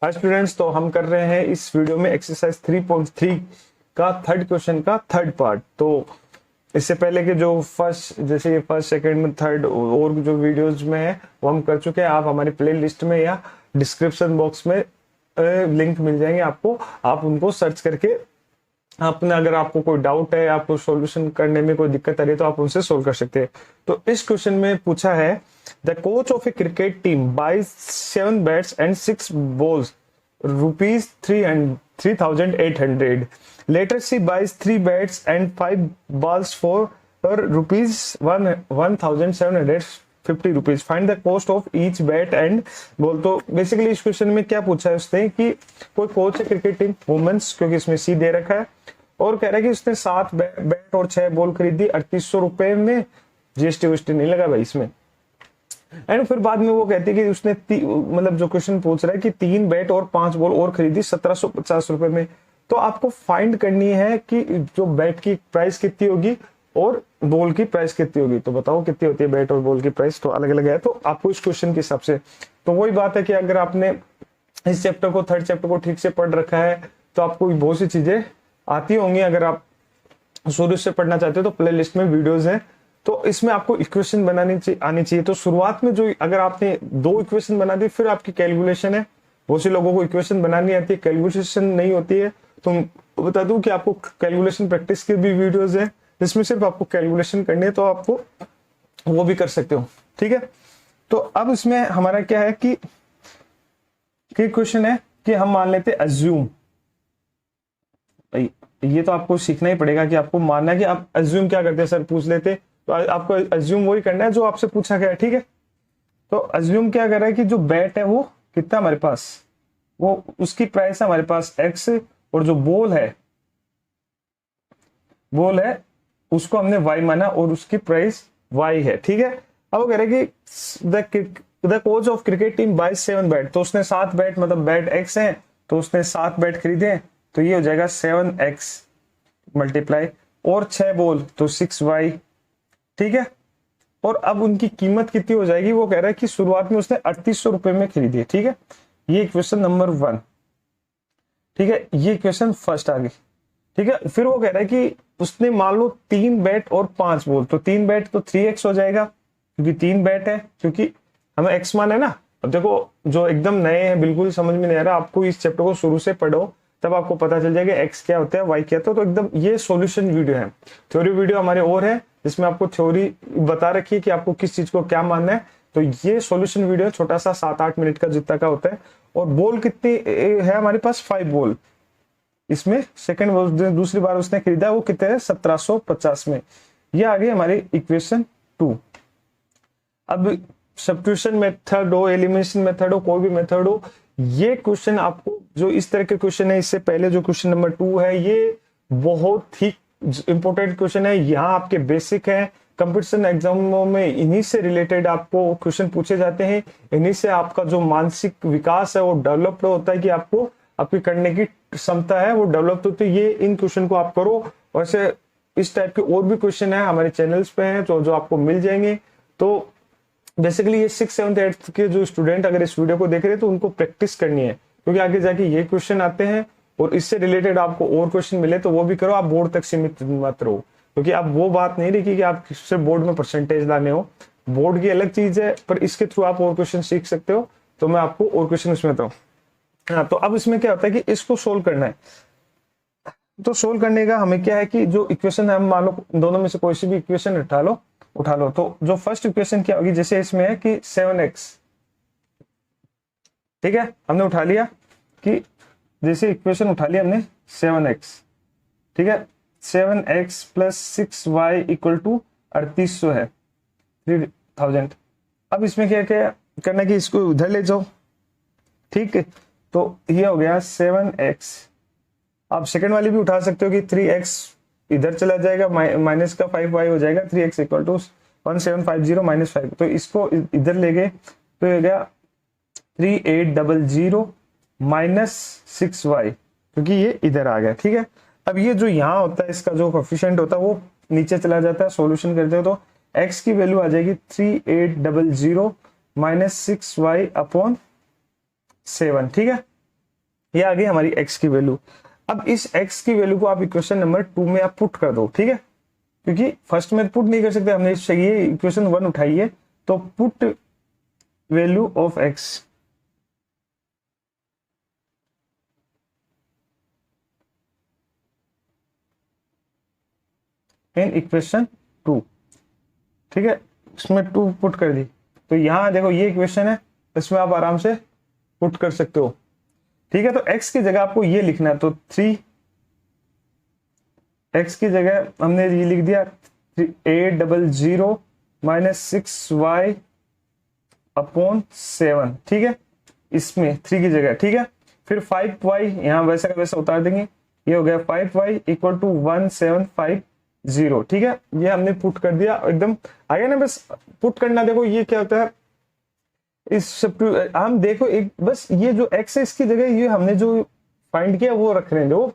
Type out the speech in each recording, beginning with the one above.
Hi students, तो हम कर रहे हैं इस वीडियो में एक्सरसाइज 3.3 का थर्ड क्वेश्चन का थर्ड पार्ट। तो इससे पहले के जो फर्स्ट, जैसे ये फर्स्ट सेकंड थर्ड और जो वीडियोस में है वो हम कर चुके हैं। आप हमारी प्ले लिस्ट में या डिस्क्रिप्शन बॉक्स में लिंक मिल जाएंगे आपको, आप उनको सर्च करके आपने, अगर आपको कोई डाउट है, आपको सॉल्यूशन करने में कोई दिक्कत आ रही है तो आप उनसे सोल्व कर सकते हैं। तो इस क्वेश्चन में पूछा है, the coach of a cricket team buys 7 bats and 6 balls rupees 3,800. Later she buys 3 bats and 5 balls for rupees 1,750 rupees. Find the cost of each bat and ball. तो बेसिकली इस क्वेश्चन में क्या पूछा है उसने कि कोई कोच है क्रिकेट टीम वुमेन्स, क्योंकि इसमें सी दे रखा है, और कह रहा है कि उसने 7 बैट और 6 बॉल खरीदी 3800 रुपए में, जीएसटी वोएसटी नहीं लगा भाई इसमें। एंड फिर बाद में वो कहती है कि उसने मतलब जो क्वेश्चन पूछ रहा है कि 3 बैट और 5 बॉल और खरीदी 1750 रुपए में। तो आपको फाइंड करनी है कि जो बैट की प्राइस कितनी होगी और बॉल की प्राइस कितनी होगी। तो बताओ कितनी होती है बैट और बॉल की प्राइस, तो अलग अलग है। तो आपको इस क्वेश्चन के हिसाब से, तो वही बात है कि अगर आपने इस चैप्टर को, थर्ड चैप्टर को ठीक से पढ़ रखा है तो आपको बहुत सी चीजें आती होंगी। अगर आप शुरू से पढ़ना चाहते हो तो प्ले लिस्ट में वीडियोज हैं, तो इसमें आपको इक्वेशन बनानी आनी चाहिए। तो शुरुआत में जो अगर आपने 2 इक्वेशन बना दी, फिर आपकी कैलकुलेशन है। बहुत से लोगों को इक्वेशन बनानी आती है, कैलकुलेशन नहीं होती है। तो बता दूं कि आपको कैलकुलेशन प्रैक्टिस की भी वीडियोज है जिसमें सिर्फ आपको कैलकुलेशन करनी है, तो आपको वो भी कर सकते हो। ठीक है, तो अब इसमें हमारा क्या है कि क्वेश्चन है कि हम मान लेते अज्यूम, ये तो आपको सीखना ही पड़ेगा कि आपको मानना है कि आप अज्यूम क्या करते हैं। सर पूछ लेते तो आपको अज्यूम वही करना है जो आपसे पूछा गया है। ठीक है, तो अज्यूम क्या कर रहा है कि जो बैट है वो कितना हमारे पास, वो उसकी प्राइस है हमारे पास x, और जो बॉल है उसको हमने y माना और उसकी प्राइस y है। ठीक है, अब वो कह रहे हैं कि the coach of cricket team buy 7 bat, तो उसने 7 बैट, मतलब बैट x है तो उसने 7 बैट खरीदे, तो ये हो जाएगा 7x मल्टीप्लाई, और 6 बॉल तो 6y। ठीक है, और अब उनकी कीमत कितनी हो जाएगी, वो कह रहा है कि शुरुआत में उसने 3800 रुपए में खरीदी है। ठीक है, ये क्वेश्चन नंबर 1। ठीक है, ये क्वेश्चन फर्स्ट आ गई। ठीक है, फिर वो कह रहा है कि उसने मान लो 3 बैट और 5 बॉल, तो 3 बैट तो 3x हो जाएगा क्योंकि 3 बैट है, क्योंकि हमें x मान है ना। अब देखो, जो एकदम नए हैं, बिल्कुल समझ में नहीं आ रहा, आपको इस चैप्टर को शुरू से पढ़ो तब आपको पता चल जाएगा x क्या होता है, y क्या होता है। तो एकदम ये सॉल्यूशन वीडियो है। थ्योरी वीडियो हमारे और है जिसमें आपको थ्योरी बता रखी है कि आपको किस चीज को क्या मानना है। तो ये सॉल्यूशन वीडियो छोटा सा 7-8 मिनट का जितना का होता है। और बॉल कितनी है हमारे पास, 5 बॉल। इसमें सेकंड दूसरी बार उसने खरीदा, वो कितने है 1750 में। ये आ गई हमारी इक्वेशन 2। अब सब्स्टिट्यूशन मेथड हो, एलिमिनेशन मेथड हो, कोई भी मेथड हो, ये क्वेश्चन आपको, जो इस तरह के क्वेश्चन है, इससे पहले जो क्वेश्चन नंबर 2 है, ये बहुत ही इंपॉर्टेंट क्वेश्चन है। यहाँ आपके बेसिक है, कंपटीशन एग्जामों में इन्हीं से रिलेटेड आपको क्वेश्चन पूछे जाते हैं। इन्हीं से आपका जो मानसिक विकास है वो डेवलप्ड होता है, कि आपको आपकी करने की क्षमता है वो डेवलप होती है। ये इन क्वेश्चन को आप करो। वैसे इस टाइप के और भी क्वेश्चन है हमारे चैनल्स पे हैं जो आपको मिल जाएंगे। तो बेसिकली ये 6th 7th 8th के जो स्टूडेंट अगर इस वीडियो को देख रहे हैं तो उनको प्रैक्टिस करनी है, क्योंकि आगे जाके ये क्वेश्चन आते हैं और इससे रिलेटेड आपको और क्वेश्चन मिले तो वो भी करो। आप बोर्ड तक सीमित मत रहो, क्योंकि आप वो बात नहीं रही कि आप सिर्फ बोर्ड में परसेंटेज लाने हो। बोर्ड की अलग चीज है, पर इसके थ्रू आप और क्वेश्चन सीख सकते हो। तो मैं आपको और क्वेश्चन इसमें बताऊँ। हाँ, तो अब इसमें क्या होता है कि इसको सोल्व करना है। तो सोल्व करने का हमें क्या है कि जो इक्वेशन है, हम मान लो दोनों में से कोई सी भी इक्वेशन उठा लो। तो जो फर्स्ट इक्वेशन क्या होगी, जैसे इसमें है कि 7x, ठीक है, हमने उठा लिया कि जैसे इक्वेशन उठा लिया हमने 7x, ठीक है, 7x plus 6y equal to 3800 है, 3000। अब इसमें क्या क्या करना है कि इसको उधर ले जाओ। ठीक है, तो ये हो गया 7x। आप सेकंड वाली भी उठा सकते हो कि 3x इधर चला जाएगा, माइनस का 5y हो जाएगा, 3x इक्वल टू 1750 माइनस 5। तो इसको इधर ले गए तो ये गया 3800 माइनस 6y, क्योंकि ये इधर आ गया। ठीक है, अब ये जो यहाँ होता है, इसका जो कोफिशिएंट होता है वो नीचे चला जाता है। सॉल्यूशन करते हो तो x की वैल्यू आ जाएगी 3800 माइनस 6y अपॉन 7। ठीक है, ये आ गई हमारी x की वैल्यू। अब इस x की वैल्यू को आप इक्वेशन नंबर 2 में आप पुट कर दो, ठीक है, क्योंकि फर्स्ट में पुट नहीं कर सकते, हमने ये इक्वेशन 1 उठाई है, तो put value of x in equation 2, ठीक है, इसमें 2 पुट कर दी, तो यहां देखो ये इक्वेशन है, इसमें आप आराम से पुट कर सकते हो, ठीक है। तो x की जगह आपको ये लिखना है, तो 3x की जगह हमने ये लिख दिया 800 माइनस 6y अपॉन 7, ठीक है, इसमें 3 की जगह, ठीक है। फिर 5y यहाँ वैसे का वैसा उतार देंगे, ये हो गया 5y इक्वल टू 1750, ठीक है, ये हमने पुट कर दिया, एकदम आ गया ना। बस पुट करना, देखो ये क्या होता है, इस हम देखो एक बस ये जो x है इसकी जगह ये हमने जो फाइंड किया वो रख रहे हैं। जो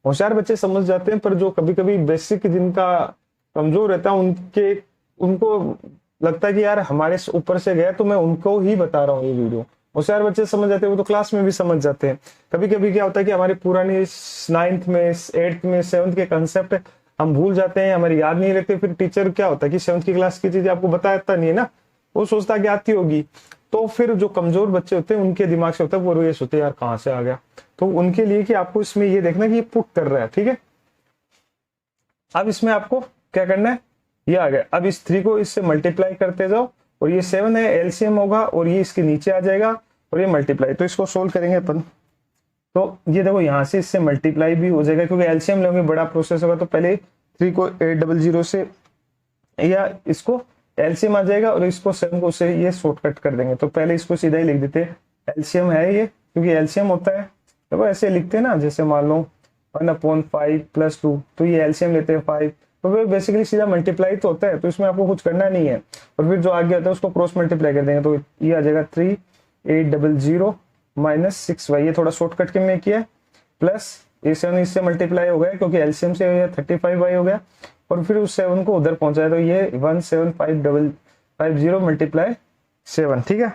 होशियार बच्चे समझ जाते हैं, पर जो कभी कभी बेसिक जिनका कमजोर रहता है उनको लगता है कि यार हमारे ऊपर से गया, तो मैं उनको ही बता रहा हूँ ये वीडियो। होशियार बच्चे समझ जाते हैं, वो तो क्लास में भी समझ जाते हैं। कभी कभी क्या होता है कि हमारे पुरानी 9th में 8th में 7th के कंसेप्ट हम भूल जाते हैं, हमारी याद नहीं रहते, फिर टीचर क्या होता है कि 7th की क्लास की चीजें आपको बताता नहीं है ना, वो सोचता है कि आती होगी, तो फिर जो कमजोर बच्चे होते हैं उनके दिमाग से होता है वो ये सोचते हैं यार कहाँ से आ गया। तो उनके लिए कि आपको इसमें ये देखना कि ये पुट कर रहा है, ठीक है। अब इसमें आपको क्या करना है, ये आ गया, अब इस 3 को इससे मल्टीप्लाई करते जाओ, और ये 7 है एलसीएम होगा, और ये इसके नीचे आ जाएगा, और ये मल्टीप्लाई, तो इसको सोल्व करेंगे अपन। तो ये देखो यहाँ से इससे मल्टीप्लाई भी हो जाएगा, क्योंकि एलसीएम लेंगे बड़ा प्रोसेस होगा, तो पहले 3 को 800 से या इसको एलसीएम आ जाएगा, और इसको 7 को से ये शॉर्टकट कर देंगे। तो पहले इसको सीधा ही लिख देते हैं, एलसीएम है ये, क्योंकि एलसीएम होता है, देखो ऐसे लिखते हैं ना, जैसे मान लो 1/5 + 2, तो ये एलसीएम लेते हैं 5, तो फिर बेसिकली सीधा मल्टीप्लाई तो होता है, तो इसमें आपको कुछ करना नहीं है, और फिर जो आगे होता है उसको क्रॉस मल्टीप्लाई कर देंगे, तो ये आ जाएगा 3800 माइनस 6y, ये थोड़ा शॉर्टकट के में किया, प्लस ये 7 इससे मल्टीप्लाई हो गया क्योंकि एलसीएम से 35y हो गया, और फिर उस 7 को उधर पहुंचाया, तो ये 17550 मल्टीप्लाई 7, ठीक है,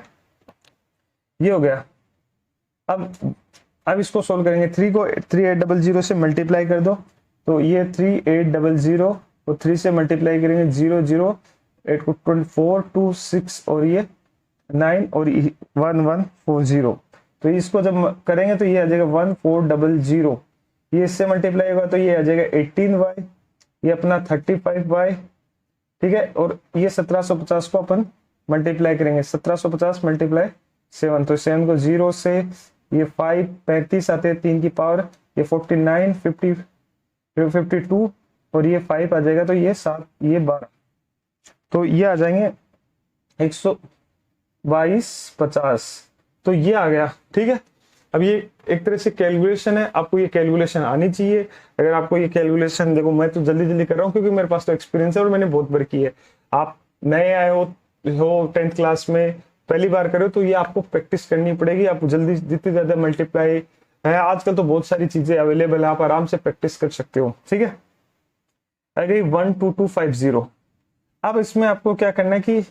ये हो गया। अब इसको सोल्व करेंगे, 3 को 3800 से मल्टीप्लाई कर दो, तो ये 3800 को 3 से मल्टीप्लाई करेंगे 0 8 को 24 2 6 और ये 9 और 1140, तो इसको जब करेंगे तो ये आ जाएगा 1400, ये इससे मल्टीप्लाई होगा तो ये आ जाएगा 18y, ये अपना 35y, ठीक है, और ये 1750 को अपन मल्टीप्लाई करेंगे, 1750 मल्टीप्लाई 7, तो 7 को 0 से ये 5 35 आते हैं 3 की पावर, ये 49 50 52 और ये 5 आ जाएगा, तो ये 7 ये 12, तो ये आ जाएंगे 12250, तो ये आ गया, ठीक है। अब ये एक तरह से कैलकुलेशन है, आपको ये कैलकुलेशन आनी चाहिए। अगर आपको ये कैलकुलेशन, देखो मैं तो जल्दी जल्दी कर रहा हूँ क्योंकि मेरे पास तो एक्सपीरियंस है और मैंने बहुत बार की है। आप नए आए हो 10th क्लास में पहली बार करो तो ये आपको प्रैक्टिस करनी पड़ेगी। आप जल्दी जितनी ज्यादा मल्टीप्लाई है, आजकल तो बहुत सारी चीजें अवेलेबल है, आप आराम से प्रैक्टिस कर सकते हो, ठीक है। अगर 12250, अब इसमें आपको क्या करना है कि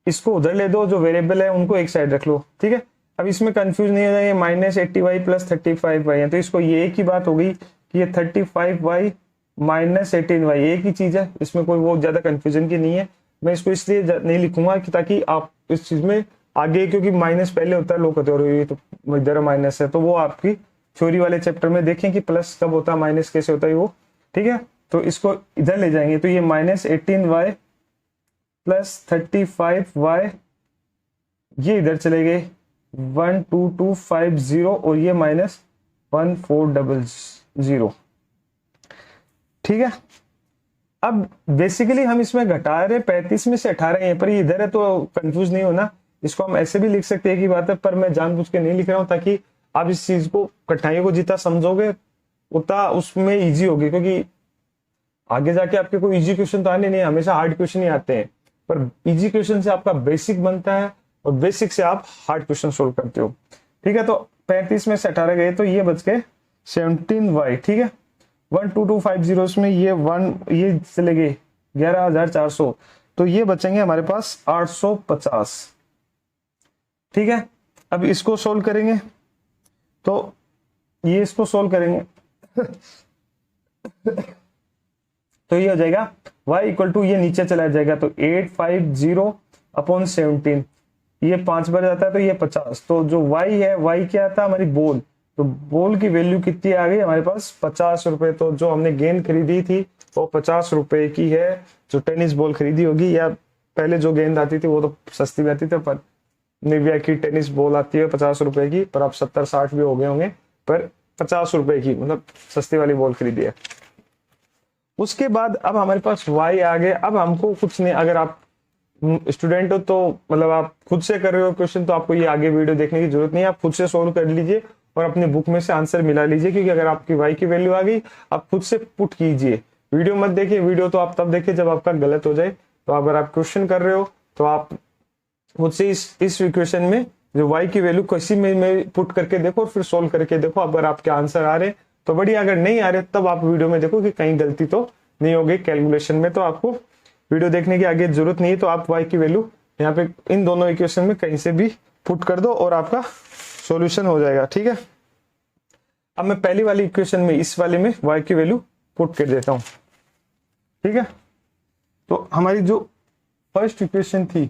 इसको उधर ले दो, जो वेरिएबल है उनको एक साइड रख लो, ठीक है। अब इसमें कंफ्यूज नहीं हो जाए, -80y + 35y है, तो इसको ये एक ही बात हो गई कि ये 35y - 18y एक ही चीज है, इसमें कोई वो ज्यादा कंफ्यूजन की नहीं है। मैं इसको इसलिए नहीं लिखूंगा कि ताकि आप इस चीज में आगे, क्योंकि माइनस पहले होता है, लोग कहते हैं ये तो इधर माइनस है, तो वो आपकी थ्योरी वाले चैप्टर में देखें कि प्लस कब होता है, माइनस कैसे होता है वो, ठीक है। तो इसको इधर ले जाएंगे, तो ये -18y + 35y ये इधर चले गए 12250 और ये -1400, ठीक है। अब बेसिकली हम इसमें घटा रहे 35 में से 18 है, पर ये इधर है तो कंफ्यूज नहीं होना। इसको हम ऐसे भी लिख सकते हैं कि बात है, पर मैं जानबूझ के नहीं लिख रहा हूं ताकि आप इस चीज को, कठिनाइयों को जितना समझोगे उतना उसमें इजी होगी, क्योंकि आगे जाके आपके कोई इजी क्वेश्चन तो आने नहीं, हमेशा हार्ड क्वेश्चन ही आते हैं, पर इजी क्वेश्चन से आपका बेसिक बनता है और बेसिक से आप हार्ड क्वेश्चन सोल्व करते हो, ठीक है। तो 35 में से 18 गए तो ये बच गए 17y, ठीक है। 12250 में ये चले गए 11400, तो ये बचेंगे हमारे पास 850, ठीक है। अब इसको सोल्व करेंगे तो ये इसको सोल्व करेंगे तो ये हो जाएगा y इक्वल टू, ये नीचे चला जाएगा तो 850 अपॉन 17, ये 5 बार जाता है तो ये 50। तो जो y है, y क्या था हमारी बॉल, तो बॉल की वैल्यू कितनी आ गई हमारे पास 50 रुपए। तो जो हमने गेंद खरीदी थी वो 50 रुपए की है, जो टेनिस बॉल खरीदी होगी, या पहले जो गेंद आती थी वो तो सस्ती भी आती थी, पर निविया की टेनिस बॉल आती है 50 रुपए की, पर अब 70-60 भी हो गए होंगे, पर 50 रुपए की मतलब सस्ती वाली बॉल खरीदी है। उसके बाद अब हमारे पास y आ गए। अब हमको कुछ नहीं, अगर आप स्टूडेंट हो तो मतलब आप खुद से कर रहे हो क्वेश्चन, तो आपको ये आगे वीडियो देखने की जरूरत नहीं है, आप खुद से सोल्व कर लीजिए और अपने बुक में से आंसर मिला लीजिए, क्योंकि अगर आपकी y की वैल्यू आ गई आप खुद से पुट कीजिए, वीडियो मत देखिए। वीडियो तो आप तब देखिए जब आपका गलत हो जाए। तो अगर आप क्वेश्चन कर रहे हो तो आप खुद से इस इक्वेशन में जो y की वैल्यू किसी में पुट करके देखो और फिर सोल्व करके देखो। अगर आपके आंसर आ रहे तो बढ़िया, अगर नहीं आ रहे तब आप वीडियो में देखो कि कहीं गलती तो नहीं होगी कैलकुलेशन में। तो आपको वीडियो देखने की आगे जरूरत नहीं है, तो आप y की वैल्यू यहाँ पे इन दोनों इक्वेशन में कहीं से भी पुट कर दो और आपका सॉल्यूशन हो जाएगा। ठीक है, अब मैं पहली वाली इक्वेशन में, इस वाले में y की वैल्यू पुट कर देता हूं। ठीक है, तो हमारी जो फर्स्ट इक्वेशन थी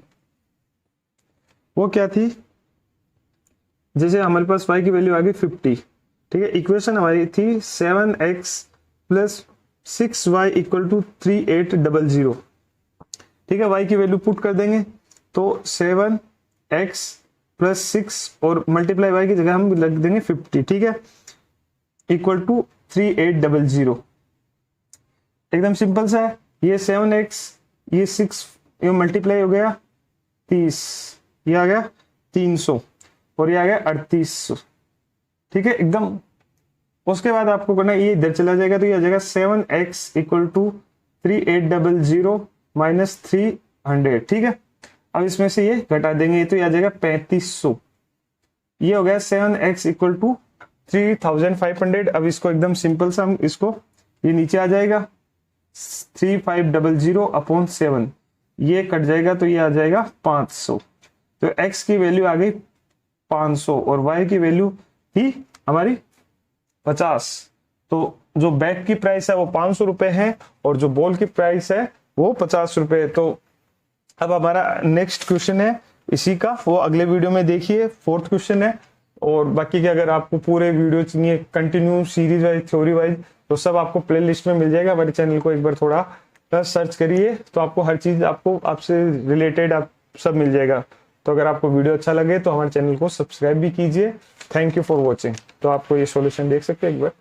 वो क्या थी, जैसे हमारे पास y की वैल्यू आ गई 50। ठीक है, इक्वेशन हमारी थी 7x plus 6y equal to 3800। ठीक है, y की वैल्यू पुट कर देंगे तो 7x प्लस 6 और मल्टीप्लाई y की जगह हम लग देंगे 50। ठीक है, इक्वल टू 3800। एकदम सिंपल सा है, ये 7x, ये 6, ये मल्टीप्लाई हो गया 30, ये आ गया 300 और ये आ गया 3800। ठीक है, एकदम। उसके बाद आपको करना है, ये इधर चला जाएगा तो ये आ जाएगा 7x इक्वल टू 3800 माइनस 300। ठीक है, अब इसमें से ये घटा देंगे तो ये आ जाएगा 3500। ये हो गया 7x इक्वल टू 3500। अब इसको एकदम सिंपल सा हम इसको, ये नीचे आ जाएगा 3500 अपॉन 7, ये कट जाएगा तो ये आ जाएगा 500। तो x की वैल्यू आ गई 500 और y की वैल्यू थी हमारी 50। तो जो बैट की प्राइस है वो 500 रुपए है और जो बॉल की प्राइस है वो 50 रुपए। तो अब हमारा नेक्स्ट क्वेश्चन है इसी का, वो अगले वीडियो में देखिए, 4th क्वेश्चन है। और बाकी के अगर आपको पूरे वीडियो चाहिए continue series wise, theory wise, तो सब आपको प्लेलिस्ट में मिल जाएगा। हमारे चैनल को एक बार थोड़ा सर्च करिए तो आपको हर चीज आपको आपसे रिलेटेड आप सब मिल जाएगा। तो अगर आपको वीडियो अच्छा लगे तो हमारे चैनल को सब्सक्राइब भी कीजिए। Thank you for watching. तो आपको ये सॉल्यूशन देख सकते हैं एक बार।